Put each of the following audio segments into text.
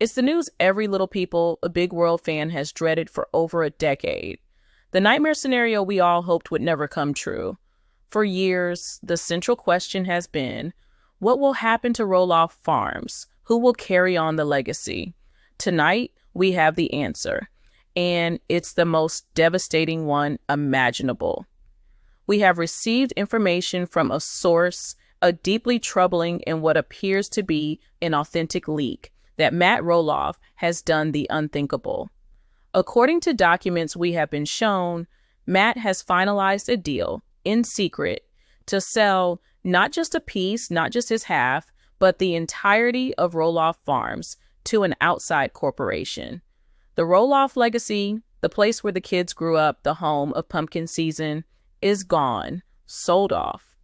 It's the news every Little People, a Big World fan has dreaded for over a decade. The nightmare scenario we all hoped would never come true. For years, the central question has been, what will happen to Roloff Farms? Who will carry on the legacy? Tonight, we have the answer, and it's the most devastating one imaginable. We have received information from a source, a deeply troubling and what appears to be an authentic leak, that Matt Roloff has done the unthinkable. According to documents we have been shown, Matt has finalized a deal in secret to sell not just a piece, not just his half, but the entirety of Roloff Farms to an outside corporation. The Roloff legacy, the place where the kids grew up, the home of pumpkin season, is gone, sold off.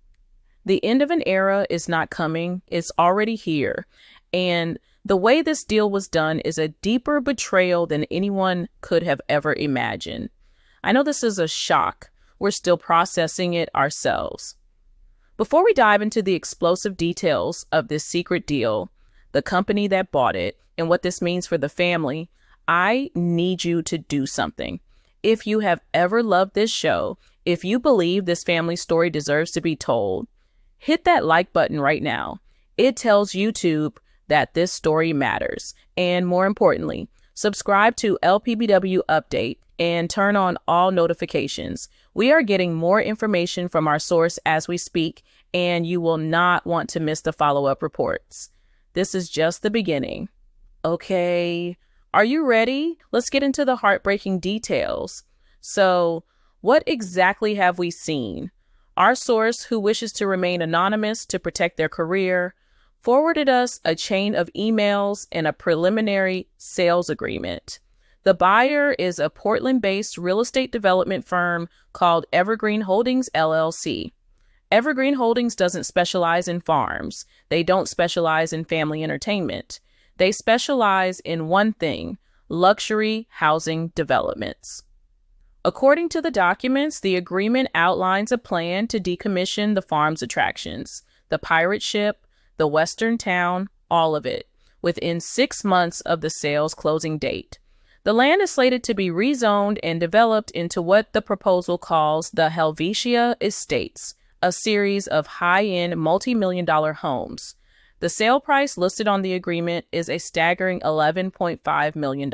The end of an era is not coming, it's already here. And the way this deal was done is a deeper betrayal than anyone could have ever imagined. I know this is a shock. We're still processing it ourselves. Before we dive into the explosive details of this secret deal, the company that bought it, and what this means for the family, I need you to do something. If you have ever loved this show, if you believe this family story deserves to be told, hit that like button right now. It tells YouTube that this story matters. And more importantly, subscribe to LPBW Update and turn on all notifications. We are getting more information from our source as we speak, and you will not want to miss the follow-up reports. This is just the beginning. Okay, are you ready? Let's get into the heartbreaking details. So, what exactly have we seen? Our source, who wishes to remain anonymous to protect their career, forwarded us a chain of emails and a preliminary sales agreement. The buyer is a Portland-based real estate development firm called Evergreen Holdings, LLC. Evergreen Holdings doesn't specialize in farms. They don't specialize in family entertainment. They specialize in one thing: luxury housing developments. According to the documents, the agreement outlines a plan to decommission the farm's attractions, the pirate ship, the western town, all of it, within 6 months of the sale's closing date. The land is slated to be rezoned and developed into what the proposal calls the Helvetia Estates, a series of high-end multi-million-dollar homes. The sale price listed on the agreement is a staggering $11.5 million,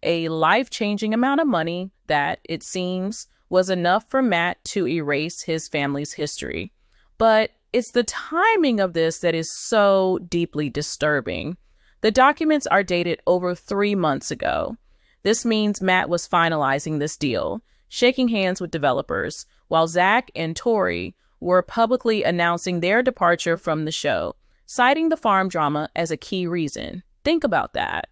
a life-changing amount of money that, it seems, was enough for Matt to erase his family's history. But it's the timing of this that is so deeply disturbing. The documents are dated over 3 months ago. This means Matt was finalizing this deal, shaking hands with developers, while Zach and Tori were publicly announcing their departure from the show, citing the farm drama as a key reason. Think about that.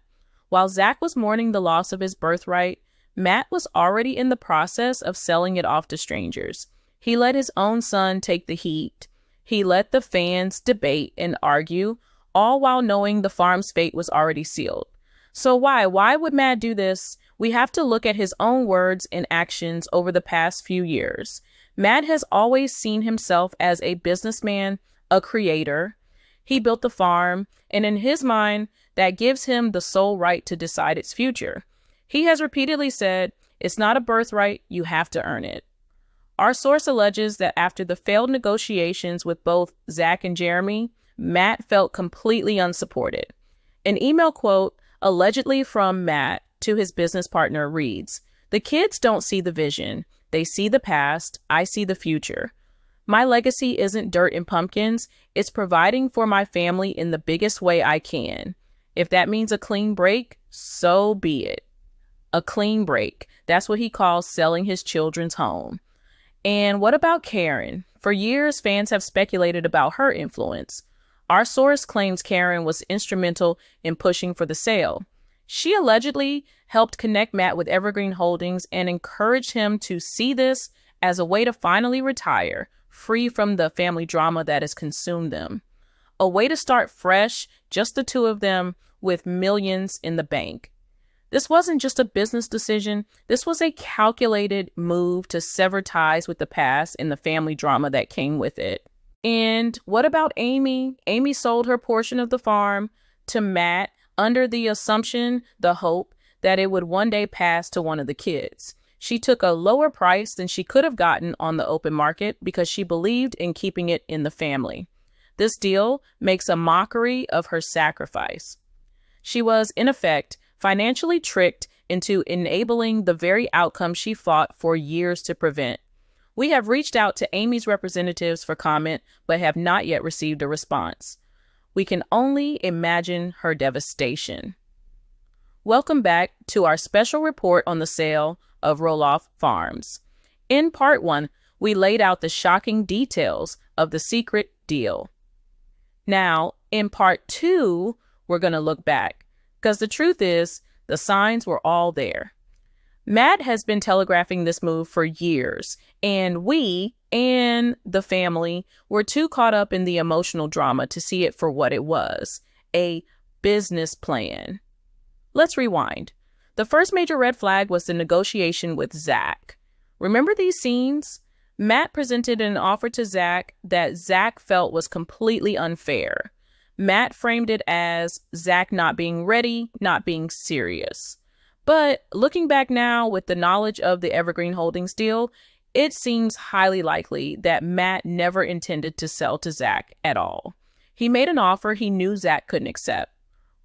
While Zach was mourning the loss of his birthright, Matt was already in the process of selling it off to strangers. He let his own son take the heat. He let the fans debate and argue, all while knowing the farm's fate was already sealed. So why would Matt do this? We have to look at his own words and actions over the past few years. Matt has always seen himself as a businessman, a creator. He built the farm, and in his mind, that gives him the sole right to decide its future. He has repeatedly said, it's not a birthright, you have to earn it. Our source alleges that after the failed negotiations with both Zach and Jeremy, Matt felt completely unsupported. An email quote, allegedly from Matt to his business partner, reads, "The kids don't see the vision. They see the past. I see the future. My legacy isn't dirt and pumpkins. It's providing for my family in the biggest way I can. If that means a clean break, so be it." A clean break. That's what he calls selling his children's home. And what about Caryn? For years, fans have speculated about her influence. Our source claims Caryn was instrumental in pushing for the sale. She allegedly helped connect Matt with Evergreen Holdings and encouraged him to see this as a way to finally retire, free from the family drama that has consumed them. A way to start fresh, just the two of them, with millions in the bank. This wasn't just a business decision. This was a calculated move to sever ties with the past and the family drama that came with it. And what about Amy? Amy sold her portion of the farm to Matt under the assumption, the hope, that it would one day pass to one of the kids. She took a lower price than she could have gotten on the open market because she believed in keeping it in the family. This deal makes a mockery of her sacrifice. She was, in effect, financially tricked into enabling the very outcome she fought for years to prevent. We have reached out to Amy's representatives for comment, but have not yet received a response. We can only imagine her devastation. Welcome back to our special report on the sale of Roloff Farms. In part 1, we laid out the shocking details of the secret deal. Now, in part 2, we're going to look back, because the truth is, the signs were all there. Matt has been telegraphing this move for years, and we and the family were too caught up in the emotional drama to see it for what it was, a business plan. Let's rewind. The first major red flag was the negotiation with Zach. Remember these scenes? Matt presented an offer to Zach that Zach felt was completely unfair. Matt framed it as Zach not being ready, not being serious. But looking back now with the knowledge of the Evergreen Holdings deal, it seems highly likely that Matt never intended to sell to Zach at all. He made an offer he knew Zach couldn't accept.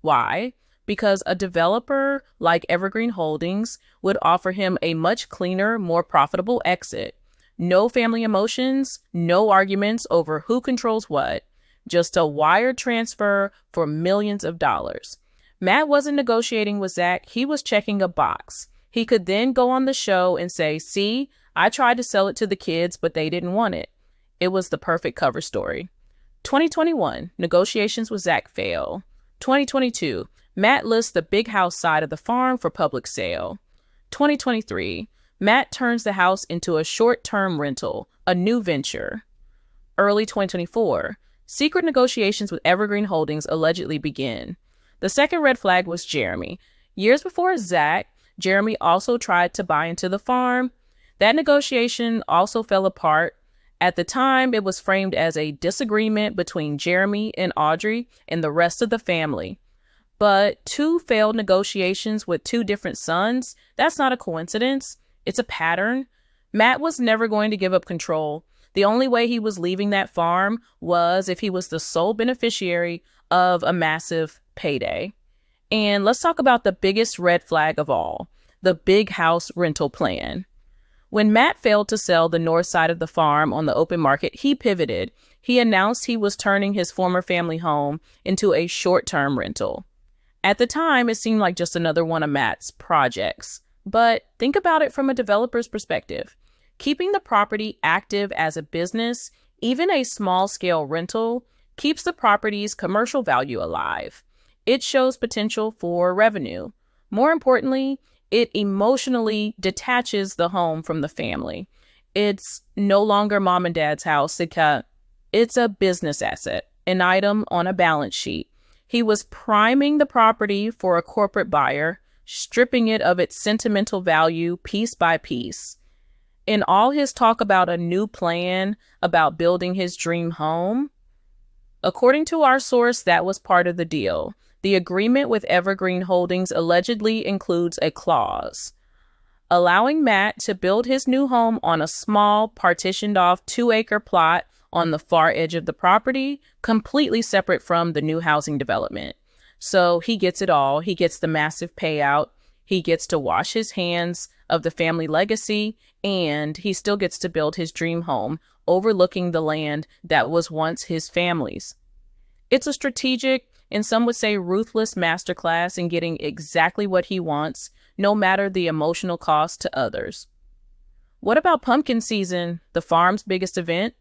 Why? Because a developer like Evergreen Holdings would offer him a much cleaner, more profitable exit. No family emotions, no arguments over who controls what, just a wire transfer for millions of dollars. Matt wasn't negotiating with Zach, he was checking a box. He could then go on the show and say, see, I tried to sell it to the kids, but they didn't want it. It was the perfect cover story. 2021, negotiations with Zach fail. 2022, Matt lists the big house side of the farm for public sale. 2023, Matt turns the house into a short-term rental, a new venture. Early 2024, secret negotiations with Evergreen Holdings allegedly begin. The second red flag was Jeremy. Years before Zach, Jeremy also tried to buy into the farm. That negotiation also fell apart. At the time, it was framed as a disagreement between Jeremy and Audrey and the rest of the family. But 2 failed negotiations with 2 different sons, that's not a coincidence. It's a pattern. Matt was never going to give up control. The only way he was leaving that farm was if he was the sole beneficiary of a massive payday. And let's talk about the biggest red flag of all, the big house rental plan. When Matt failed to sell the north side of the farm on the open market, he pivoted. He announced he was turning his former family home into a short-term rental. At the time, it seemed like just another one of Matt's projects. But think about it from a developer's perspective. Keeping the property active as a business, even a small-scale rental, keeps the property's commercial value alive. It shows potential for revenue. More importantly, it emotionally detaches the home from the family. It's no longer mom and dad's house. It's a business asset, an item on a balance sheet. He was priming the property for a corporate buyer, stripping it of its sentimental value piece by piece. In all his talk about a new plan, about building his dream home, according to our source, that was part of the deal. The agreement with Evergreen Holdings allegedly includes a clause allowing Matt to build his new home on a small, partitioned-off 2-acre plot on the far edge of the property, completely separate from the new housing development. So he gets it all. He gets the massive payout. He gets to wash his hands of the family legacy, and he still gets to build his dream home overlooking the land that was once his family's. It's a strategic, and some would say ruthless masterclass in getting exactly what he wants, no matter the emotional cost to others. What about pumpkin season, the farm's biggest event?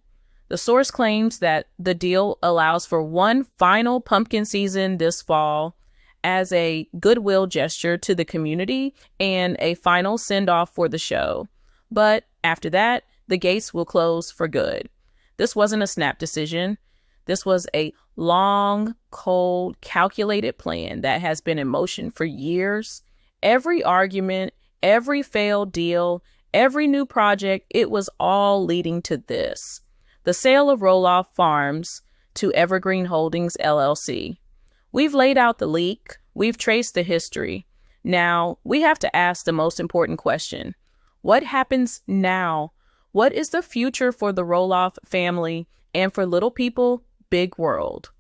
The source claims that the deal allows for one final pumpkin season this fall as a goodwill gesture to the community and a final send-off for the show. But after that, the gates will close for good. This wasn't a snap decision. This was a long, cold, calculated plan that has been in motion for years. Every argument, every failed deal, every new project, it was all leading to this: the sale of Roloff Farms to Evergreen Holdings, LLC. We've laid out the leak. We've traced the history. Now, we have to ask the most important question. What happens now? What is the future for the Roloff family and for Little People, Big World?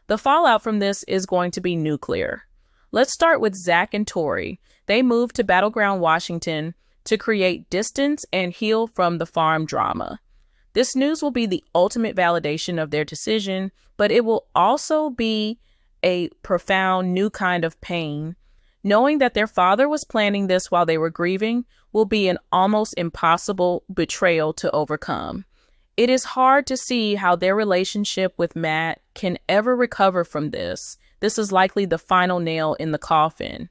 The fallout from this is going to be nuclear. Let's start with Zach and Tori. They moved to Battleground, Washington to create distance and heal from the farm drama. This news will be the ultimate validation of their decision, but it will also be a profound new kind of pain. Knowing that their father was planning this while they were grieving will be an almost impossible betrayal to overcome. It is hard to see how their relationship with Matt can ever recover from this. This is likely the final nail in the coffin.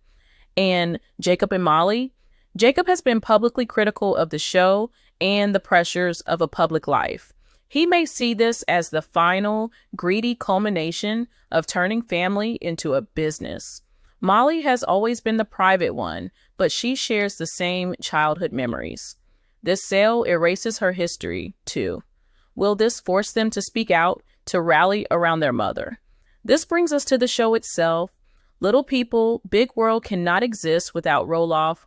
And Jacob and Molly? Jacob has been publicly critical of the show and the pressures of a public life. He may see this as the final, greedy culmination of turning family into a business. Molly has always been the private one, but she shares the same childhood memories. This sale erases her history, too. Will this force them to speak out, to rally around their mother? This brings us to the show itself. Little People, Big World cannot exist without Roloff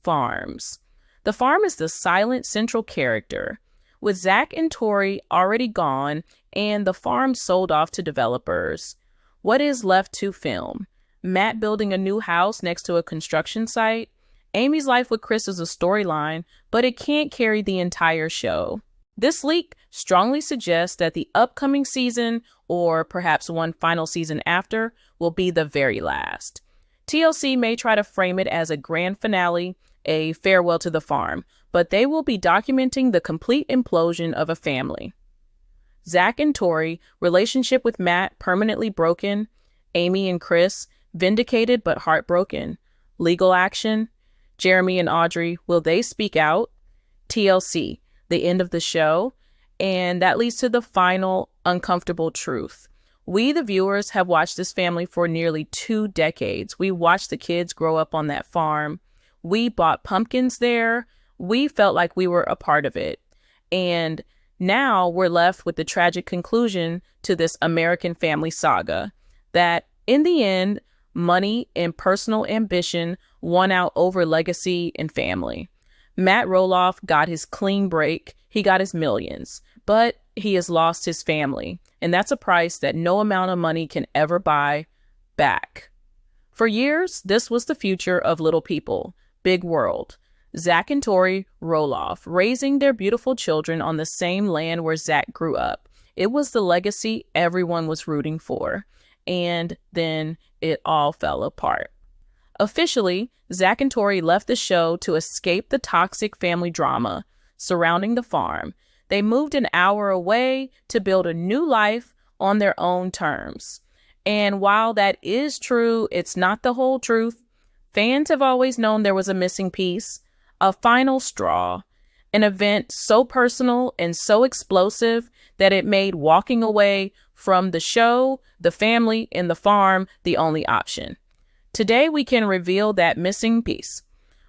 Farms. The farm is the silent central character. With Zach and Tori already gone and the farm sold off to developers, what is left to film? Matt building a new house next to a construction site? Amy's life with Chris is a storyline, but it can't carry the entire show. This leak strongly suggests that the upcoming season, or perhaps one final season after, will be the very last. TLC may try to frame it as a grand finale, a farewell to the farm, but they will be documenting the complete implosion of a family. Zach and Tori, relationship with Matt permanently broken. Amy and Chris, vindicated but heartbroken. Legal action. Jeremy and Audrey, will they speak out? TLC, the end of the show. And that leads to the final uncomfortable truth. We, the viewers, have watched this family for nearly 2 decades. We watched the kids grow up on that farm. We bought pumpkins there. We felt like we were a part of it. And now we're left with the tragic conclusion to this American family saga that, in the end, money and personal ambition won out over legacy and family. Matt Roloff got his clean break. He got his millions, but he has lost his family. And that's a price that no amount of money can ever buy back. For years, this was the future of Little People, Big World. Zach and Tori Roloff, raising their beautiful children on the same land where Zach grew up. It was the legacy everyone was rooting for. And then it all fell apart. Officially, Zach and Tori left the show to escape the toxic family drama surrounding the farm. They moved an hour away to build a new life on their own terms. And while that is true, it's not the whole truth. Fans have always known there was a missing piece, a final straw, an event so personal and so explosive that it made walking away from the show, the family, and the farm the only option. Today, we can reveal that missing piece.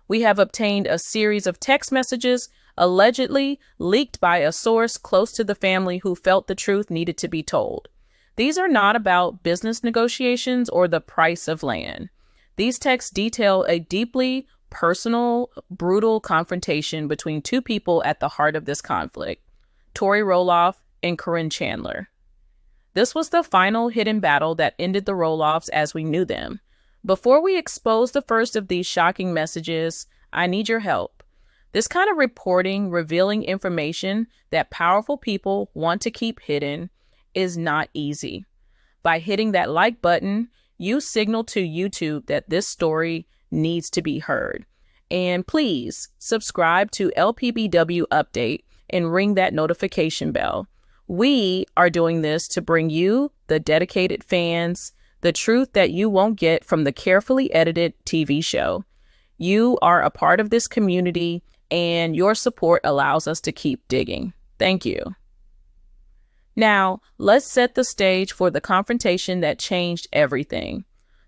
We have obtained a series of text messages allegedly leaked by a source close to the family who felt the truth needed to be told. These are not about business negotiations or the price of land. These texts detail a deeply personal, brutal confrontation between 2 people at the heart of this conflict, Tori Roloff and Caryn Chandler. This was the final hidden battle that ended the Roloffs as we knew them. Before we expose the first of these shocking messages, I need your help. This kind of reporting, revealing information that powerful people want to keep hidden, is not easy. By hitting that like button, you signal to YouTube that this story needs to be heard. And please subscribe to LPBW Update and ring that notification bell. We are doing this to bring you, the dedicated fans, the truth that you won't get from the carefully edited TV show. You are a part of this community, and your support allows us to keep digging. Thank you. Now, let's set the stage for the confrontation that changed everything.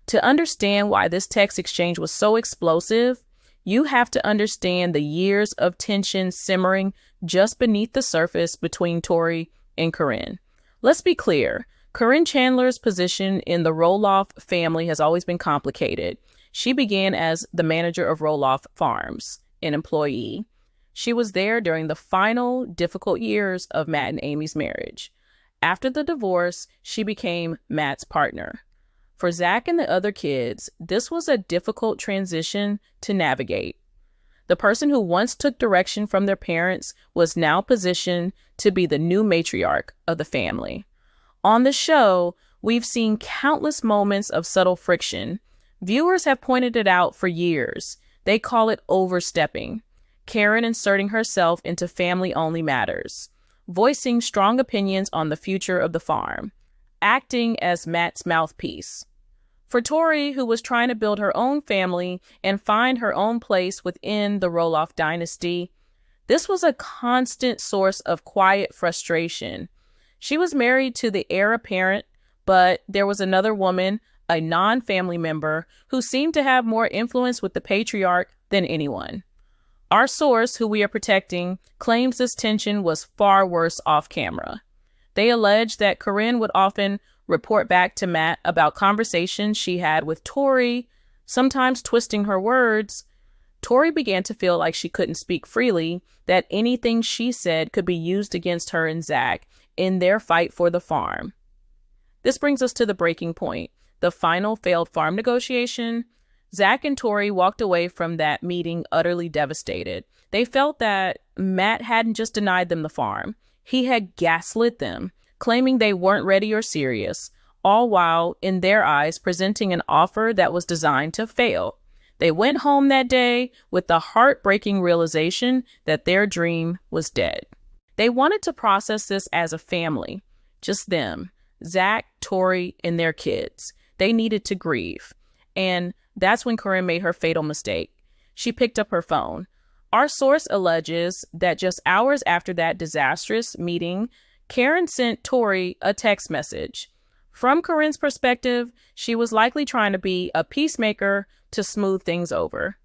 To understand why this text exchange was so explosive, you have to understand the years of tension simmering just beneath the surface between Tori and Caryn. Let's be clear. Caryn Chandler's position in the Roloff family has always been complicated. She began as the manager of Roloff Farms, an employee. She was there during the final difficult years of Matt and Amy's marriage. After the divorce, she became Matt's partner. For Zach and the other kids, this was a difficult transition to navigate. The person who once took direction from their parents was now positioned to be the new matriarch of the family. On the show, we've seen countless moments of subtle friction. Viewers have pointed it out for years. They call it overstepping. Caryn inserting herself into family-only matters, voicing strong opinions on the future of the farm, acting as Matt's mouthpiece. For Tori, who was trying to build her own family and find her own place within the Roloff dynasty, this was a constant source of quiet frustration. She was married to the heir apparent, but there was another woman, a non-family member, who seemed to have more influence with the patriarch than anyone. Our source, who we are protecting, claims this tension was far worse off camera. They allege that Caryn would often report back to Matt about conversations she had with Tori, sometimes twisting her words. Tori began to feel like she couldn't speak freely, that anything she said could be used against her and Zach in their fight for the farm. This brings us to the breaking point, the final failed farm negotiation. Zach and Tori walked away from that meeting utterly devastated. They felt that Matt hadn't just denied them the farm. He had gaslit them, claiming they weren't ready or serious, all while, in their eyes, presenting an offer that was designed to fail. They went home that day with the heartbreaking realization that their dream was dead. They wanted to process this as a family, just them, Zach, Tori, and their kids. They needed to grieve. And that's when Caryn made her fatal mistake. She picked up her phone. Our source alleges that just hours after that disastrous meeting, Caryn sent Tori a text message. From Caryn's perspective, she was likely trying to be a peacemaker to smooth things over.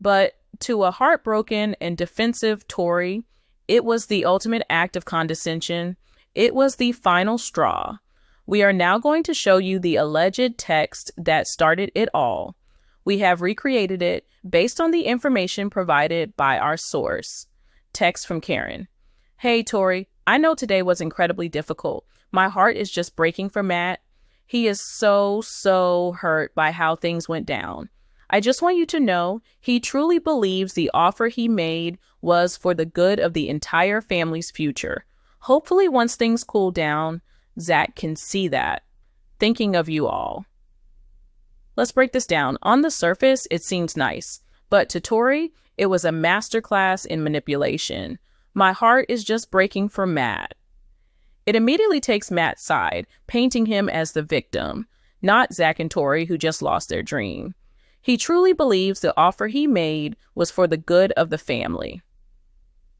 But to a heartbroken and defensive Tori, it was the ultimate act of condescension. It was the final straw. We are now going to show you the alleged text that started it all. We have recreated it based on the information provided by our source. Text from Caryn. Hey, Tori, I know today was incredibly difficult. My heart is just breaking for Matt. He is so hurt by how things went down. I just want you to know he truly believes the offer he made was for the good of the entire family's future. Hopefully, once things cool down, Zach can see that. Thinking of you all. Let's break this down. On the surface, it seems nice, but to Tori, it was a masterclass in manipulation. My heart is just breaking for Matt. It immediately takes Matt's side, painting him as the victim, not Zach and Tori, who just lost their dream. He truly believes the offer he made was for the good of the family.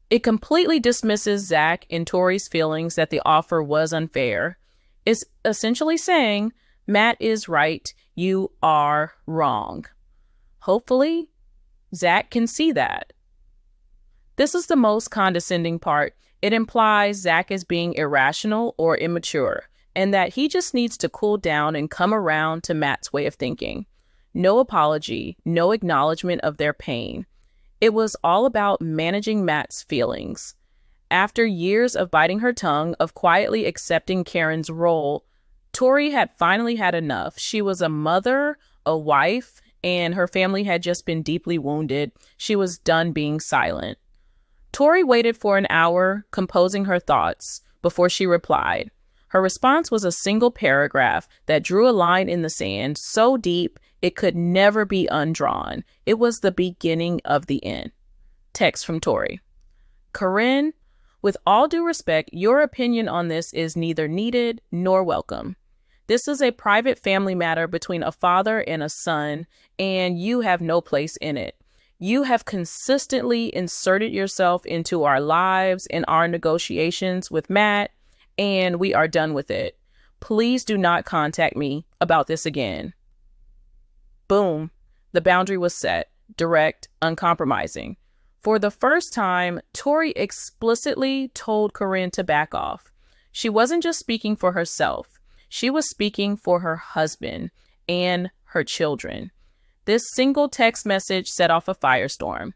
It completely dismisses Zach and Tori's feelings that the offer was unfair. It's essentially saying, Matt is right, you are wrong. Hopefully, Zach can see that. This is the most condescending part. It implies Zach is being irrational or immature, and that he just needs to cool down and come around to Matt's way of thinking. No apology, no acknowledgement of their pain. It was all about managing Matt's feelings. After years of biting her tongue, of quietly accepting Caryn's role, Tori had finally had enough. She was a mother, a wife, and her family had just been deeply wounded. She was done being silent. Tori waited for an hour, composing her thoughts, before she replied. Her response was a single paragraph that drew a line in the sand so deep it could never be undrawn. It was the beginning of the end. Text from Tori. Caryn, with all due respect, your opinion on this is neither needed nor welcome. This is a private family matter between a father and a son, and you have no place in it. You have consistently inserted yourself into our lives and our negotiations with Matt, and we are done with it. Please do not contact me about this again. Boom. The boundary was set. Direct, uncompromising. For the first time, Tori explicitly told Caryn to back off. She wasn't just speaking for herself. She was speaking for her husband and her children. This single text message set off a firestorm.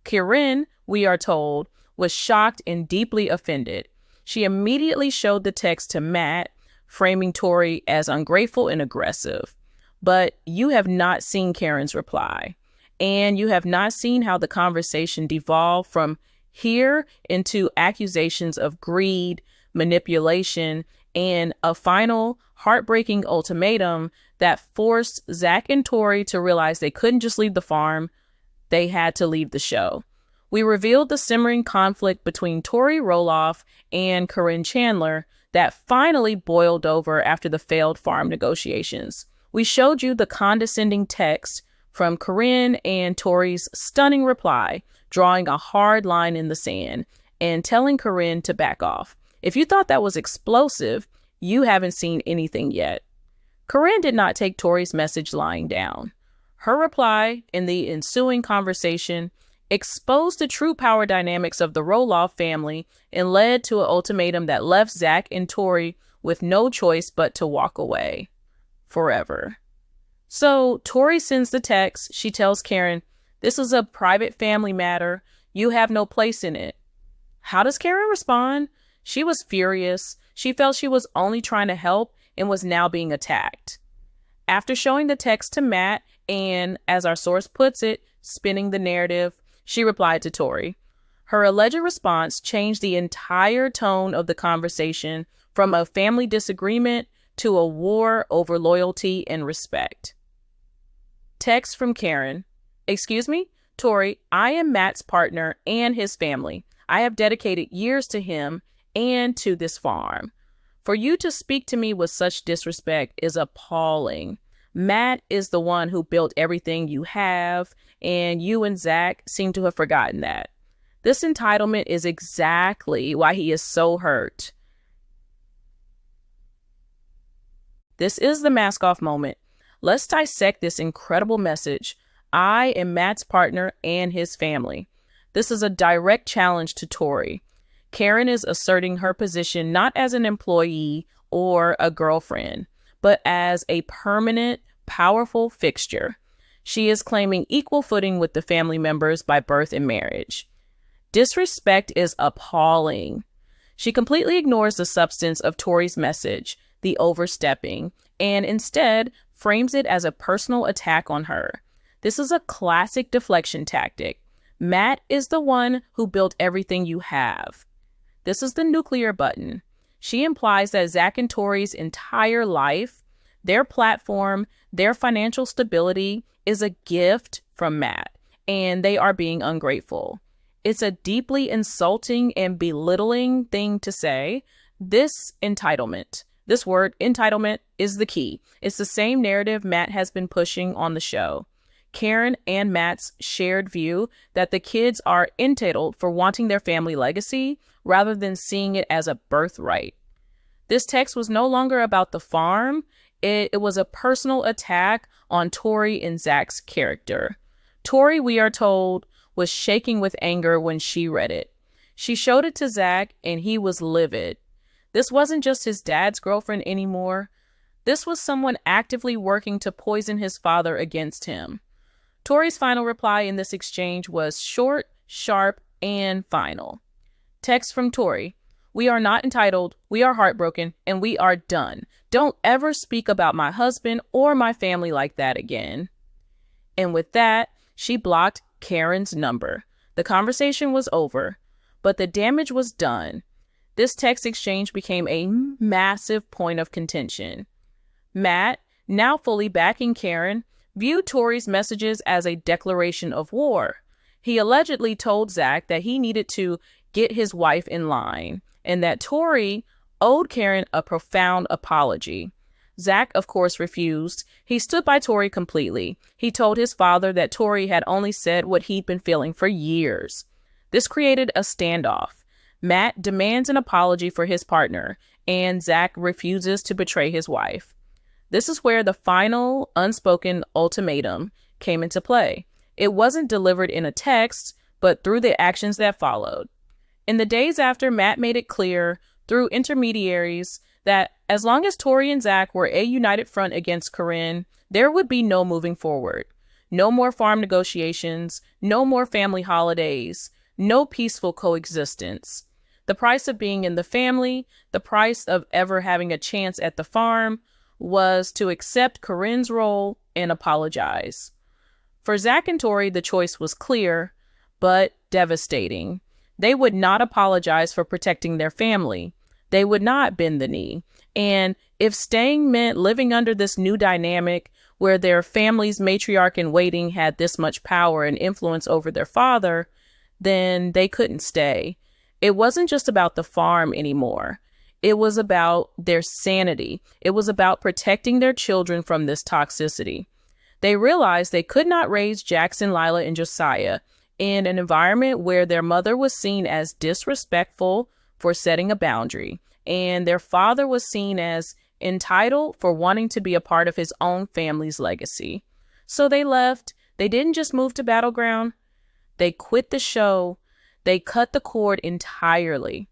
Caryn, we are told, was shocked and deeply offended. She immediately showed the text to Matt, framing Tori as ungrateful and aggressive. But you have not seen Caryn's reply, and you have not seen how the conversation devolved from here into accusations of greed, manipulation, and a final heartbreaking ultimatum that forced Zach and Tori to realize they couldn't just leave the farm, they had to leave the show. We revealed the simmering conflict between Tori Roloff and Caryn Chandler that finally boiled over after the failed farm negotiations. We showed you the condescending text from Caryn and Tori's stunning reply, drawing a hard line in the sand and telling Caryn to back off. If you thought that was explosive, you haven't seen anything yet. Caryn did not take Tori's message lying down. Her reply in the ensuing conversation exposed the true power dynamics of the Roloff family and led to an ultimatum that left Zach and Tori with no choice but to walk away. Forever. So Tori sends the text. She tells Caryn, "This is a private family matter. You have no place in it." How does Caryn respond? She was furious. She felt she was only trying to help and was now being attacked. After showing the text to Matt and, as our source puts it, spinning the narrative, she replied to Tori. Her alleged response changed the entire tone of the conversation from a family disagreement to a war over loyalty and respect. Text from Caryn. "Excuse me, Tori, I am Matt's partner and his family. I have dedicated years to him and to this farm. For you to speak to me with such disrespect is appalling. Matt is the one who built everything you have, and you and Zach seem to have forgotten that. This entitlement is exactly why he is so hurt." This is the mask off moment. Let's dissect this incredible message. I am Matt's partner and his family. This is a direct challenge to Tori. Caryn is asserting her position not as an employee or a girlfriend, but as a permanent, powerful fixture. She is claiming equal footing with the family members by birth and marriage. Disrespect is appalling. She completely ignores the substance of Tori's message, the overstepping, and instead frames it as a personal attack on her. This is a classic deflection tactic. Matt is the one who built everything you have. This is the nuclear button. She implies that Zach and Tori's entire life, their platform, their financial stability is a gift from Matt, and they are being ungrateful. It's a deeply insulting and belittling thing to say. This word entitlement is the key. It's the same narrative Matt has been pushing on the show. Caryn and Matt's shared view that the kids are entitled for wanting their family legacy rather than seeing it as a birthright. This text was no longer about the farm. It was a personal attack on Tori and Zach's character. Tori, we are told, was shaking with anger when she read it. She showed it to Zach and he was livid. This wasn't just his dad's girlfriend anymore. This was someone actively working to poison his father against him. Tori's final reply in this exchange was short, sharp, and final. Text from Tori. "We are not entitled, we are heartbroken, and we are done. Don't ever speak about my husband or my family like that again." And with that, she blocked Caryn's number. The conversation was over, but the damage was done. This text exchange became a massive point of contention. Matt, now fully backing Caryn, viewed Tori's messages as a declaration of war. He allegedly told Zach that he needed to get his wife in line and that Tori owed Caryn a profound apology. Zach, of course, refused. He stood by Tori completely. He told his father that Tori had only said what he'd been feeling for years. This created a standoff. Matt demands an apology for his partner, and Zach refuses to betray his wife. This is where the final unspoken ultimatum came into play. It wasn't delivered in a text, but through the actions that followed. In the days after, Matt made it clear through intermediaries that as long as Tori and Zach were a united front against Caryn, there would be no moving forward. No more farm negotiations, no more family holidays, no peaceful coexistence. The price of being in the family, the price of ever having a chance at the farm, was to accept Caryn's role and apologize. For Zach and Tori, the choice was clear, but devastating. They would not apologize for protecting their family. They would not bend the knee. And if staying meant living under this new dynamic where their family's matriarch in waiting had this much power and influence over their father, then they couldn't stay. It wasn't just about the farm anymore. It was about their sanity. It was about protecting their children from this toxicity. They realized they could not raise Jackson, Lila, and Josiah in an environment where their mother was seen as disrespectful for setting a boundary, and their father was seen as entitled for wanting to be a part of his own family's legacy. So they left. They didn't just move to Battleground. They quit the show. They cut the cord entirely.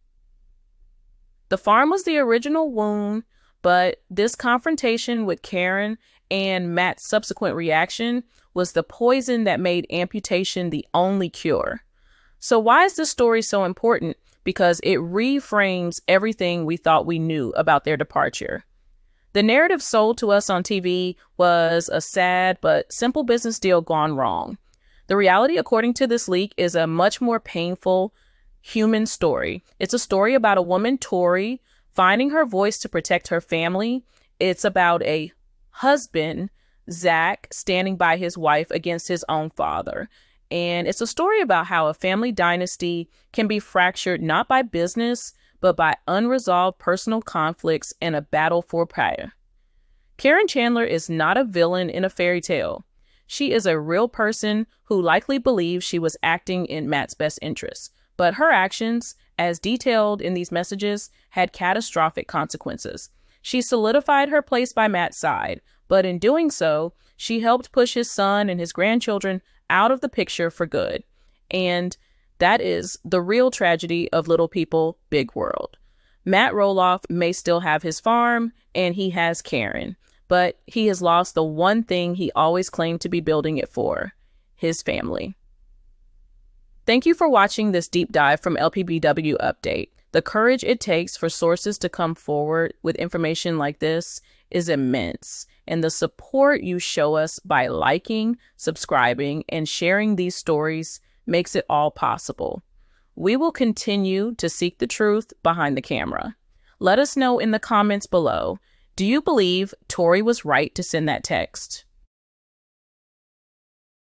The farm was the original wound, but this confrontation with Caryn and Matt's subsequent reaction was the poison that made amputation the only cure. So why is this story so important? Because it reframes everything we thought we knew about their departure. The narrative sold to us on TV was a sad but simple business deal gone wrong. The reality, according to this leak, is a much more painful human story. It's a story about a woman, Tori, finding her voice to protect her family. It's about a husband, Zach, standing by his wife against his own father. And it's a story about how a family dynasty can be fractured not by business, but by unresolved personal conflicts and a battle for power. Caryn Chandler is not a villain in a fairy tale. She is a real person who likely believes she was acting in Matt's best interests. But her actions, as detailed in these messages, had catastrophic consequences. She solidified her place by Matt's side, but in doing so, she helped push his son and his grandchildren out of the picture for good. And that is the real tragedy of Little People, Big World. Matt Roloff may still have his farm, and he has Caryn, but he has lost the one thing he always claimed to be building it for, his family. Thank you for watching this deep dive from LPBW Update. The courage it takes for sources to come forward with information like this is immense, and the support you show us by liking, subscribing, and sharing these stories makes it all possible. We will continue to seek the truth behind the camera. Let us know in the comments below, do you believe Tori was right to send that text?